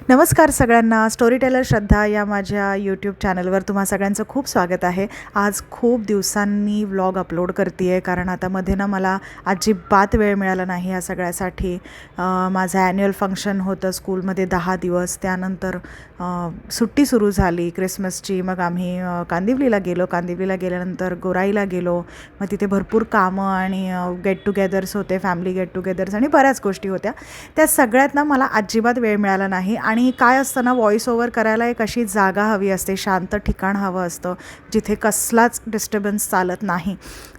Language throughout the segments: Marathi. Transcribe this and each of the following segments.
नमस्कार सगळ्यांना. स्टोरी टेलर श्रद्धा या माझ्या यूट्यूब चॅनलवर तुम्हा सगळ्यांचं खूप स्वागत आहे. आज खूप दिवसांनी व्लॉग अपलोड करते आहे कारण आता मध्ये ना मला अजिबात वेळ मिळाला नाही या सगळ्यासाठी. माझं ॲन्युअल फंक्शन होतं स्कूलमध्ये 10 दिवस. त्यानंतर सुट्टी सुरू झाली क्रिसमसची. मग आम्ही कांदिवलीला गेलो. कांदिवलीला गेल्यानंतर गोराईला गेलो. मग तिथे भरपूर कामं आणि गेट टुगेदर्स होते, फॅमिली गेट टुगेदर्स आणि बऱ्याच गोष्टी होत्या. त्या सगळ्यात ना मला अजिबात वेळ मिळाला नाही. आणि काय असतं ना, व्हॉईस ओव्हर करायला एक अशी जागा हवी असते, शांत ठिकाण हवं असतं जिथे कसलाच डिस्टर्बन्स चालत नाही.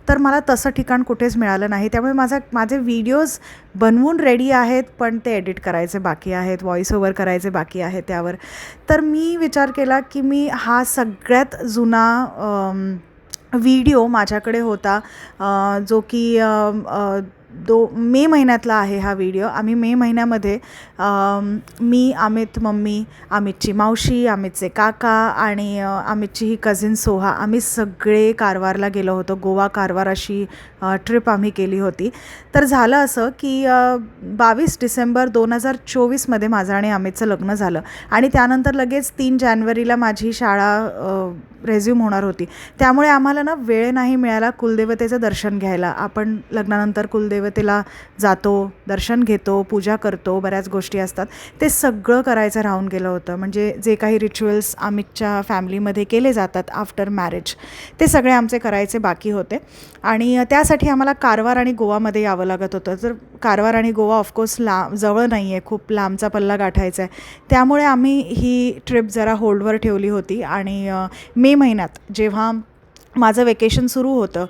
तर मला तसं ठिकाण कुठेच मिळालं नाही. त्यामुळे माझे व्हिडिओज बनवून रेडी आहेत, पण ते एडिट करायचे बाकी आहेत, व्हॉईस ओव्हर करायचे बाकी आहे त्यावर. तर मी विचार केला की मी हा सगळ्यात जुना व्हिडिओ माझ्याकडे होता, जो की मे महिन्यातला आहे हा व्हिडिओ. आम्ही मे महिन्यामध्ये मी, अमित मम्मी, अमितची मावशी, अमितचे काका आणि अमितची ही कझिन सोहा, आम्ही सगळे कारवारला गेलो होतो. गोवा कारवार अशी ट्रिप आम्ही केली होती. तर झालं असं की 22 डिसेंबर 2024मध्ये माझं आणि अमितचं लग्न झालं आणि त्यानंतर लगेच 3 जानेवारीला माझी शाळा रेझ्यूम होणार होती. त्यामुळे आम्हाला ना वेळ नाही मिळाला कुलदेवतेचं दर्शन घ्यायला. आपण लग्नानंतर कुलदेवतेला जातो, दर्शन घेतो, पूजा करतो, बऱ्याच गोष्टी असतात. ते सगळं करायचं राहून गेलं होतं. म्हणजे जे काही रिच्युअल्स आमितच्या फॅमिलीमध्ये केले जातात आफ्टर मॅरेज, ते सगळे आमचे करायचे बाकी होते. आणि त्यासाठी आम्हाला कारवार आणि गोवामध्ये यावं लागत होतं. तर कारवार आणि गोवा ऑफकोर्स जवळ नाही आहे, खूप लांबचा पल्ला गाठायचा आहे. त्यामुळे आम्ही ही ट्रिप जरा होल्डवर ठेवली होती. आणि मे महिन्यात जेव्हा माझं वेकेशन सुरू होतं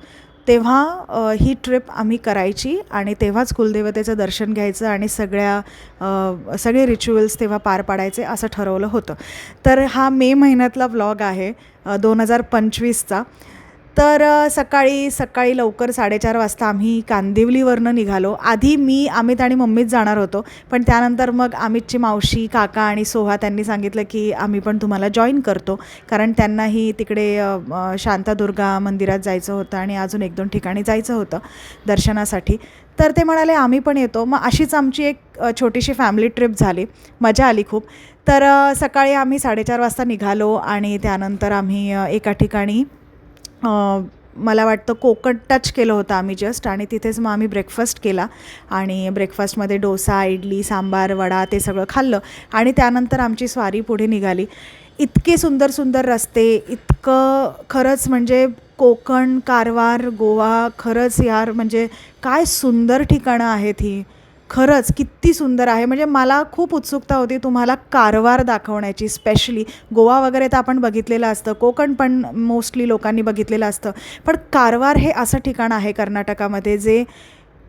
तेव्हा ही ट्रिप आम्ही करायची आणि तेव्हाच कुलदेवतेचं दर्शन घ्यायचं आणि सगळे रिच्युअल्स तेव्हा पार पाडायचे असं ठरवलं होतं. तर हा मे महिन्यातला व्लॉग आहे 2025चा. तर सकाळी लवकर 4:30 वाजता आम्ही कांदिवलीवरनं निघालो. आधी मी, अमित आणि मम्मीच जाणार होतो, पण त्यानंतर मग अमितची मावशी, काका आणि सोहा त्यांनी सांगितलं की आम्ही पण तुम्हाला जॉईन करतो, कारण त्यांनाही तिकडे शांतादुर्गा मंदिरात जायचं होतं आणि अजून 1-2 ठिकाणी जायचं होतं दर्शनासाठी. तर ते म्हणाले आम्ही पण येतो. मग अशीच आमची एक छोटीशी फॅमिली ट्रिप झाली. मजा आली खूप. तर सकाळी आम्ही 4:30 वाजता निघालो आणि त्यानंतर आम्ही एका ठिकाणी मला वाटतं कोकण टच केलं होतं आम्ही जस्ट. आणि तिथेच मग आम्ही ब्रेकफास्ट केला आणि ब्रेकफास्टमध्ये डोसा, इडली, सांबार, वडा ते सगळं खाल्लं. आणि त्यानंतर आमची स्वारी पुढे निघाली. इतके सुंदर सुंदर रस्ते, इतकं खरंच म्हणजे कोकण, कारवार, गोवा, खरंच यार म्हणजे काय सुंदर ठिकाणं आहेत ही. खरंच किती सुंदर आहे. म्हणजे मला खूप उत्सुकता होती तुम्हाला कारवार दाखवण्याची. स्पेशली गोवा वगैरे तर आपण बघितलेलं असतं, कोकण पण मोस्टली लोकांनी बघितलेलं असतं, पण कारवार हे असं ठिकाण आहे कर्नाटकामध्ये जे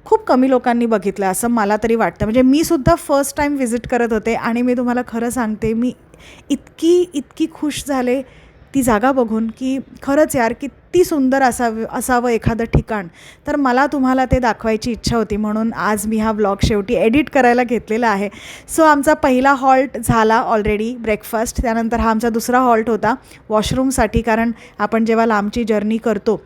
खूप कमी लोकांनी बघितलं असं मला तरी वाटतं. म्हणजे मी सुद्धा फर्स्ट टाईम व्हिजिट करत होते आणि मी तुम्हाला खरं सांगते, मी इतकी खुश झाले ती जागा बघून की खरंच यार किती सुंदर असावं एखादं ठिकाण. तर मला तुम्हाला ते दाखवायची इच्छा होती, म्हणून आज मी हा व्लॉग शेवटी एडिट करायला घेतलेला आहे. सो आमचा पहिला हॉल्ट झाला ऑलरेडी ब्रेकफास्ट. त्यानंतर हा आमचा दुसरा हॉल्ट होता वॉशरूमसाठी, कारण आपण जेव्हा लांबची जर्नी करतो,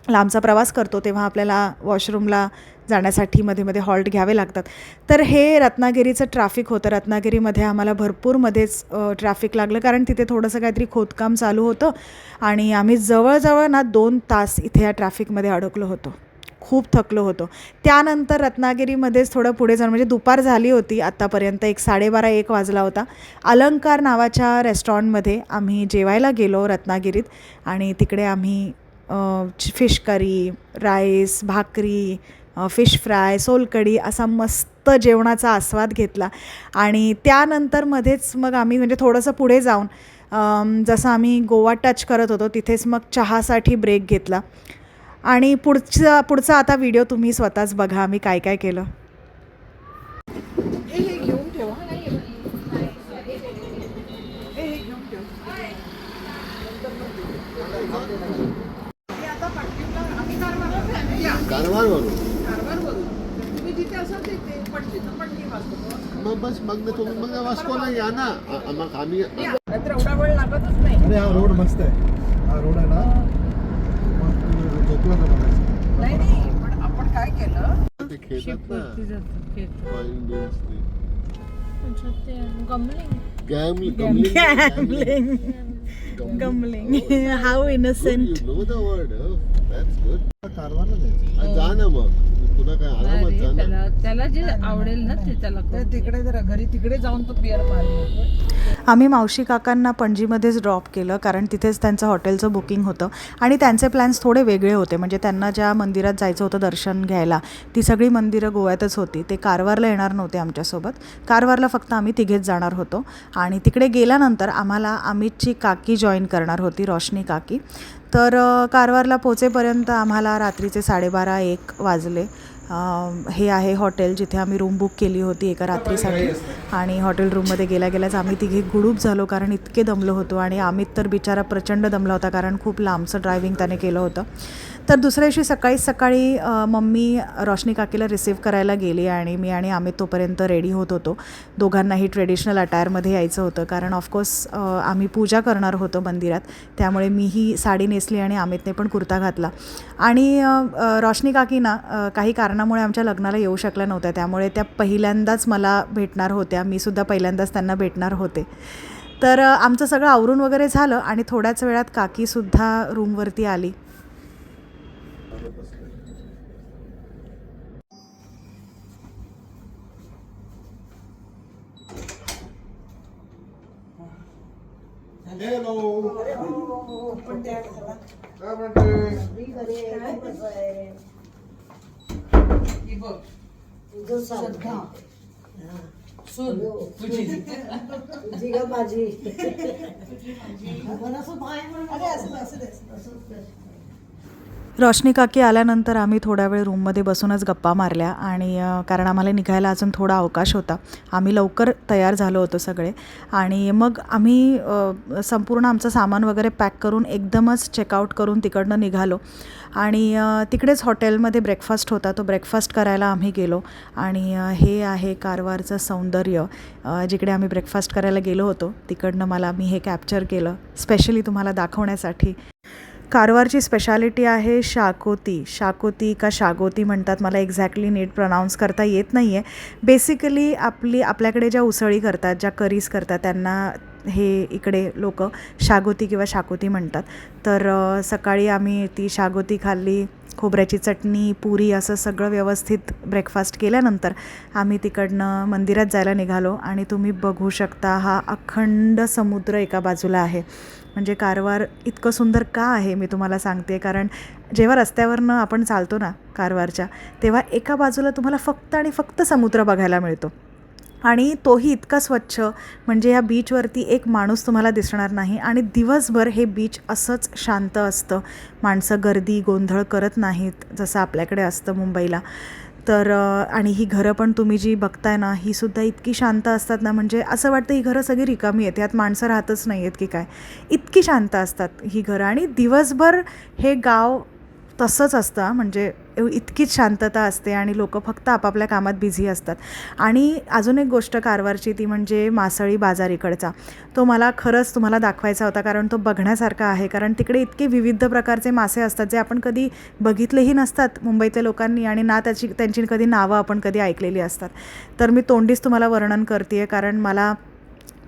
लांबचा प्रवास करतो, तेव्हा आपल्याला वॉशरूमला जाण्यासाठी मध्ये हॉल्ट घ्यावे लागतात. तर हे रत्नागिरीचं ट्रॅफिक होतं. रत्नागिरीमध्ये आम्हाला भरपूर मध्येच ट्रॅफिक लागलं, कारण तिथे थोडंसं काहीतरी खोदकाम चालू होतं आणि आम्ही जवळजवळ ना 2 तास इथे या ट्रॅफिकमध्ये अडकलो होतो. खूप थकलो होतो. त्यानंतर रत्नागिरीमध्येच थोडं पुढे जाऊन, म्हणजे दुपार झाली होती आत्तापर्यंत, 12:30-1 वाजला होता. अलंकार नावाच्या रेस्टॉरंटमध्ये आम्ही जेवायला गेलो रत्नागिरीत. आणि तिकडे आम्ही फिश करी, राईस, भाकरी, फिश फ्राय, सोलकढी असा मस्त जेवणाचा आस्वाद घेतला. आणि त्यानंतर मध्येच मग आम्ही म्हणजे थोडंसं पुढे जाऊन जसं आम्ही गोवा टच करत होतो तिथेच मग चहासाठी ब्रेक घेतला. आणि पुढचा आता व्हिडिओ तुम्ही स्वतःच बघा आम्ही काय काय केलं. तुम्ही जिथे असाल तिथे पटली मग बस मग तुम्ही मग वास्कोला या ना. मग आम्ही एवढा वेळ लागतच नाही. अरे हा रोड मस्त आहे. हा रोड आहे ना, झोपला तर नाही. पण आपण काय केलं, ते खेळतात ना, Gambling. Gambling. How innocent. You know the word. That's good. कारवारला जायचं. जा ना मग. तुला काय आरामात जा ना. त्याला जे आवडेल ना ते त्याला तिकडे जरा घरी तिकडे जाऊन तो बिअर मारेल. आम्ही मावशी काकांना पणजीमध्येच ड्रॉप केलं कारण तिथेच त्यांचं हॉटेलचं बुकिंग होतं आणि त्यांचे प्लॅन्स थोडे वेगळे होते. म्हणजे त्यांना ज्या मंदिरात जायचं होतं दर्शन घ्यायला ती सगळी मंदिरं गोव्यातच होती. ते कारवारला येणार नव्हते आमच्यासोबत. कारवारला फक्त आम्ही तिघेच जाणार होतो आणि तिकडे गेल्यानंतर आम्हाला अमितची काकी जॉईन करणार होती, रोशनी काकी. तर कारवारला पोचेपर्यंत आम्हाला रात्रीचे 12:30-1 वाजले. हे आहे हॉटेल जिथे आम्ही रूम बुक केली होती एका रात्रीसाठी आणि हॉटेल रूममध्ये गेल्याच आम्ही तिघे गुडूप झालो कारण इतके दमलो होतो आणि अमित तर बिचारा प्रचंड दमला होता कारण खूप लांबचं ड्रायव्हिंग त्याने केलं होतं. तर दुसऱ्या दिवशी सकाळी मम्मी रोशनी काकीला रिसीव्ह करायला गेली आणि मी आणि अमित तोपर्यंत रेडी होत होतो. दोघांनाही ट्रेडिशनल अटायरमध्ये यायचं होतं कारण ऑफकोर्स आम्ही पूजा करणार होतो मंदिरात. त्यामुळे मीही साडी नेसली आणि अमितने पण कुर्ता घातला. आणि रोशनी काकीना काही कारणामुळे आमच्या लग्नाला येऊ शकल्या नव्हत्या. त्यामुळे त्या पहिल्यांदाच मला भेटणार होत्या. मी सुद्धा पहिल्यांदाच त्यांना भेटणार होते. तर आमचं सगळं आवरून वगैरे झालं आणि थोड्याच वेळात काकीसुद्धा रूमवरती आली. Hello. रोशनी काकी आल्यानंतर आम्ही थोडा वेळ रूममध्ये बसूनच गप्पा मारल्या आणि कारण आम्हाला निघायला अजून थोडा अवकाश होता. आम्ही लवकर तयार झालो होतो सगळे आणि मग आम्ही संपूर्ण आमचं सामान वगैरे पॅक करून एकदमच चेकआउट करून तिकडनं निघालो आणि तिकडेच हॉटेलमध्ये ब्रेकफास्ट होता. तो ब्रेकफास्ट करायला आम्ही गेलो आणि हे आहे कारवारचं सौंदर्य. जिकडे आम्ही ब्रेकफास्ट करायला गेलो होतो तिकडनं मी हे कॅप्चर केलं स्पेशली तुम्हाला दाखवण्यासाठी. कारवारची स्पेशालिटी आहे शाकोती का शागोती म्हणतात. मला एक्झॅक्टली नीट प्रोनाऊन्स करता येत नाही आहे. बेसिकली आपल्याकडे ज्या उसळी करतात, ज्या करीज करतात त्यांना हे इकडे लोक शागोती किंवा शाकोती म्हणतात. तर सकाळी आम्ही ती शागोती खाल्ली. खोबऱ्याची चटणी, पुरी असं सगळं व्यवस्थित ब्रेकफास्ट केल्यानंतर आम्ही तिकडनं मंदिरात जायला निघालो आणि तुम्ही बघू शकता हा अखंड समुद्र एका बाजूला आहे. म्हणजे कारवार इतकं सुंदर का आहे मी तुम्हाला सांगते. कारण जेव्हा रस्त्यावरनं आपण चालतो ना कारवारच्या, तेव्हा एका बाजूला तुम्हाला फक्त आणि फक्त समुद्र बघायला मिळतो आणि तोही इतका स्वच्छ. म्हणजे या बीचवरती एक माणूस तुम्हाला दिसणार नाही आणि दिवसभर हे बीच असंच शांत असतं. माणसं गर्दी गोंधळ करत नाहीत जसं आपल्याकडे असतं मुंबईला. तर आणि ही घरं पण तुम्ही जी बघताय ना ही सुद्धा इतकी शांत असतात ना. म्हणजे असं वाटतं ही घरं सगळी रिकामी आहेत, यात माणसं राहतच नाही आहेत की काय. इतकी शांत असतात ही घरं आणि दिवसभर हे गाव तसंच असतं. म्हणजे इतकीच शांतता असते आणि लोक फक्त आपापल्या कामात बिझी असतात. आणि अजून एक गोष्ट कारवारची ती म्हणजे मासळी बाजार इकडचा. तो मला खरंच तुम्हाला दाखवायचा होता कारण तो बघण्यासारखा आहे. कारण तिकडे इतके विविध प्रकारचे मासे असतात जे आपण कधी बघितलेही नसतात मुंबईतल्या लोकांनी आणि ना त्यांची कधी नावं आपण कधी ऐकलेली असतात. तर मी तोंडीच तुम्हाला वर्णन करते आहे कारण मला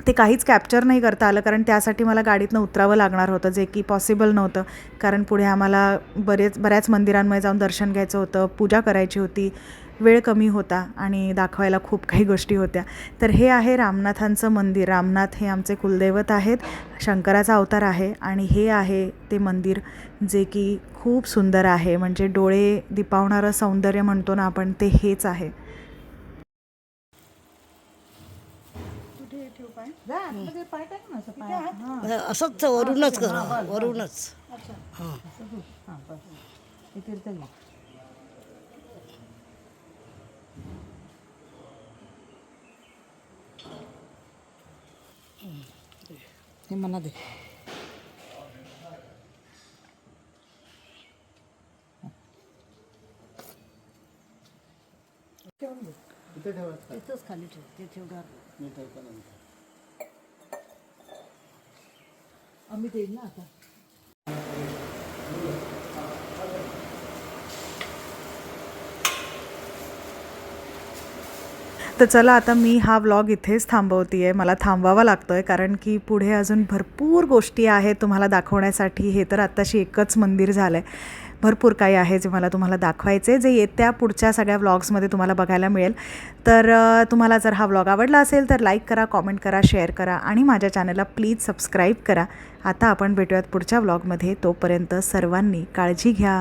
ते काहीच कॅप्चर नाही करता आलं कारण त्यासाठी मला गाडीतनं उतरावं लागणार होतं, जे की पॉसिबल नव्हतं. कारण पुढे आम्हाला बऱ्याच मंदिरांमध्ये जाऊन दर्शन घ्यायचं होतं, पूजा करायची होती, वेळ कमी होता आणि दाखवायला खूप काही गोष्टी होत्या. तर हे आहे रामनाथांचं मंदिर. रामनाथ हे आमचे कुलदैवत आहेत, शंकराचा अवतार आहे आणि हे आहे ते मंदिर जे की खूप सुंदर आहे. म्हणजे डोळे दिपावणारं सौंदर्य म्हणतो ना आपण, ते हेच आहे. असंच वरूनच करा, वरूनच. हे मला दे. तिथंच खाली ठेव, ते ठेव गार. आम्ही देईल ना आता. तर चला आता मी हा व्लॉग इथेच थांबवते आहे. मला थांबवावा लागतो आहे कारण की पुढे अजून भरपूर गोष्टी आहेत तुम्हाला दाखवण्यासाठी. हे तर आत्ताशी एकच मंदिर झालं आहे. भरपूर काही आहे जे मला तुम्हाला दाखवायचे, जे येत्या पुढच्या सगळ्या व्लॉग्समध्ये तुम्हाला बघायला मिळेल. तर तुम्हाला जर हा व्लॉग आवडला असेल तर लाईक करा, कॉमेंट करा, शेअर करा आणि माझ्या चॅनलला प्लीज सबस्क्राईब करा. आता आपण भेटूयात पुढच्या व्लॉगमध्ये. तोपर्यंत सर्वांनी काळजी घ्या.